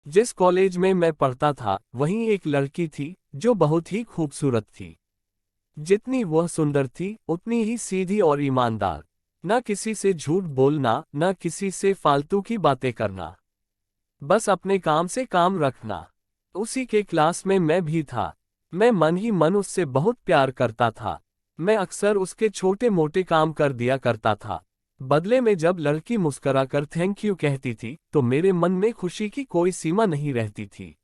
जिस कॉलेज में मैं पढ़ता था वहीं एक लड़की थी जो बहुत ही खूबसूरत थी। जितनी वह सुंदर थी उतनी ही सीधी और ईमानदार। न किसी से झूठ बोलना, न किसी से फालतू की बातें करना, बस अपने काम से काम रखना। उसी के क्लास में मैं भी था। मैं मन ही मन उससे बहुत प्यार करता था। मैं अक्सर उसके छोटे मोटे काम कर दिया करता था। बदले में जब लड़की मुस्कुराकर थैंक यू कहती थी तो मेरे मन में खुशी की कोई सीमा नहीं रहती थी।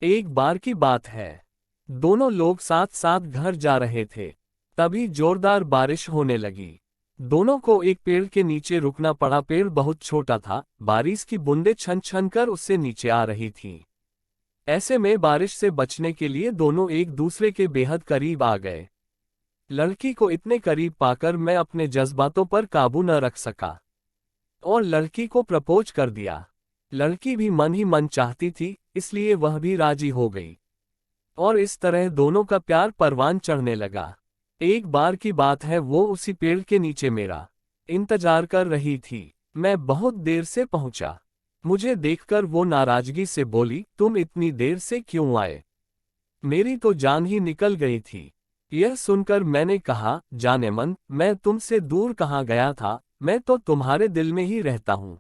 एक बार की बात है, दोनों लोग साथ साथ घर जा रहे थे। तभी जोरदार बारिश होने लगी। दोनों को एक पेड़ के नीचे रुकना पड़ा। पेड़ बहुत छोटा था, बारिश की बूंदें छन छन कर उससे नीचे आ रही थीं। ऐसे में बारिश से बचने के लिए दोनों एक दूसरे के बेहद करीब आ गए। लड़की को इतने करीब पाकर मैं अपने जज्बातों पर काबू न रख सका और लड़की को प्रपोज कर दिया। लड़की भी मन ही मन चाहती थी, इसलिए वह भी राजी हो गई और इस तरह दोनों का प्यार परवान चढ़ने लगा। एक बार की बात है, वो उसी पेड़ के नीचे मेरा इंतजार कर रही थी। मैं बहुत देर से पहुंचा। मुझे देखकर वो नाराजगी से बोली, तुम इतनी देर से क्यों आए? मेरी तो जान ही निकल गई थी। यह सुनकर मैंने कहा, जाने मन, मैं तुमसे दूर कहाँ गया था, मैं तो तुम्हारे दिल में ही रहता हूँ।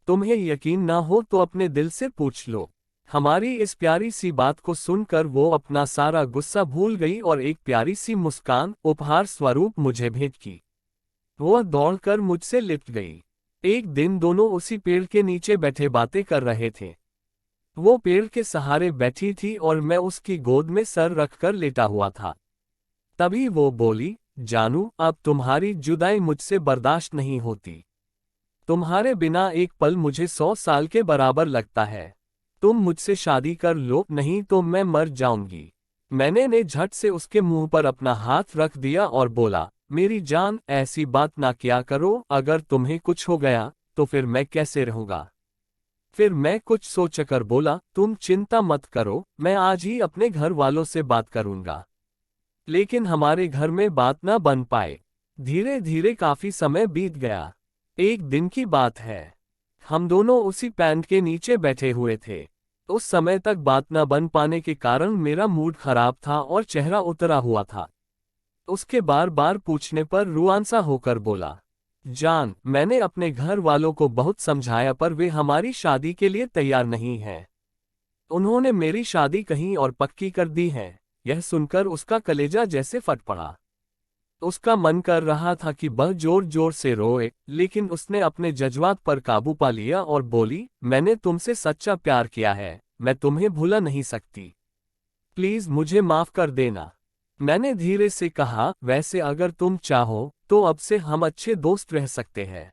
तुम्हें यकीन ना हो तो अपने दिल से पूछ लो। हमारी इस प्यारी सी बात को सुनकर वो अपना सारा गुस्सा भूल गई और एक प्यारी सी मुस्कान उपहार स्वरूप मुझे भेंट की। वह दौड़कर मुझसे लिपट गई। एक दिन दोनों उसी पेड़ के नीचे बैठे बातें कर रहे थे। वो पेड़ के सहारे बैठी थी और मैं उसकी गोद में सर रखकर लेटा हुआ था। तभी वो बोली, जानू, अब तुम्हारी जुदाई मुझसे बर्दाश्त नहीं होती। तुम्हारे बिना एक पल मुझे 100 साल के बराबर लगता है। तुम मुझसे शादी कर लो, नहीं तो मैं मर जाऊंगी। मैंने ने झट से उसके मुंह पर अपना हाथ रख दिया और बोला, मेरी जान, ऐसी बात ना किया करो। अगर तुम्हें कुछ हो गया तो फिर मैं कैसे रहूंगा? फिर मैं कुछ सोचकर बोला, तुम चिंता मत करो, मैं आज ही अपने घर वालों से बात करूंगा। लेकिन हमारे घर में बात ना बन पाए। धीरे धीरे काफी समय बीत गया। एक दिन की बात है, हम दोनों उसी पेड़ के नीचे बैठे हुए थे। उस समय तक बात न बन पाने के कारण मेरा मूड खराब था और चेहरा उतरा हुआ था। उसके बार बार पूछने पर रुआंसा होकर बोला, जान, मैंने अपने घर वालों को बहुत समझाया पर वे हमारी शादी के लिए तैयार नहीं हैं। उन्होंने मेरी शादी कहीं और पक्की कर दी है। यह सुनकर उसका कलेजा जैसे फट पड़ा। उसका मन कर रहा था कि वह जोर जोर से रोए, लेकिन उसने अपने जज्बात पर काबू पा लिया और बोली, मैंने तुमसे सच्चा प्यार किया है, मैं तुम्हें भुला नहीं सकती। प्लीज मुझे माफ कर देना। मैंने धीरे से कहा, वैसे अगर तुम चाहो तो अब से हम अच्छे दोस्त रह सकते हैं।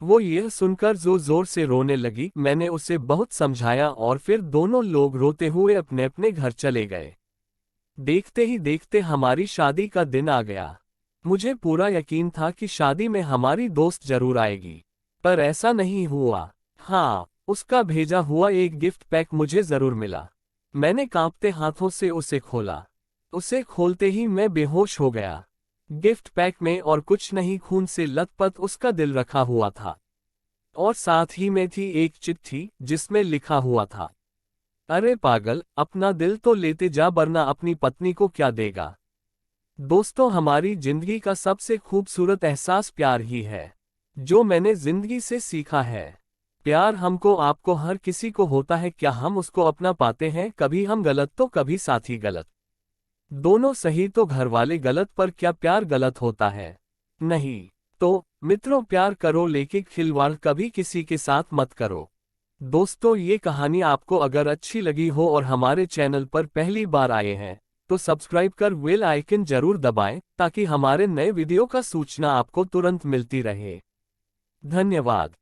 वो यह सुनकर जोर जोर से रोने लगी। मैंने उसे बहुत समझाया और फिर दोनों लोग रोते हुए अपने अपने घर चले गए। देखते ही देखते हमारी शादी का दिन आ गया। मुझे पूरा यकीन था कि शादी में हमारी दोस्त जरूर आएगी, पर ऐसा नहीं हुआ। हाँ, उसका भेजा हुआ एक गिफ्ट पैक मुझे जरूर मिला। मैंने कांपते हाथों से उसे खोला। उसे खोलते ही मैं बेहोश हो गया। गिफ्ट पैक में और कुछ नहीं, खून से लथपथ उसका दिल रखा हुआ था और साथ ही में थी एक चिट्ठी जिसमें लिखा हुआ था, अरे पागल, अपना दिल तो लेते जा, वरना अपनी पत्नी को क्या देगा। दोस्तों, हमारी जिंदगी का सबसे खूबसूरत एहसास प्यार ही है, जो मैंने जिंदगी से सीखा है। प्यार हमको आपको हर किसी को होता है, क्या हम उसको अपना पाते हैं? कभी हम गलत तो कभी साथी गलत। दोनों सही तो घर वाले गलत, पर क्या प्यार गलत होता है? नहीं। तो मित्रों, प्यार करो लेकिन खिलवाड़ कभी किसी के साथ मत करो। दोस्तों, ये कहानी आपको अगर अच्छी लगी हो और हमारे चैनल पर पहली बार आए हैं तो सब्सक्राइब कर बेल आइकन जरूर दबाएं ताकि हमारे नए वीडियो का सूचना आपको तुरंत मिलती रहे। धन्यवाद।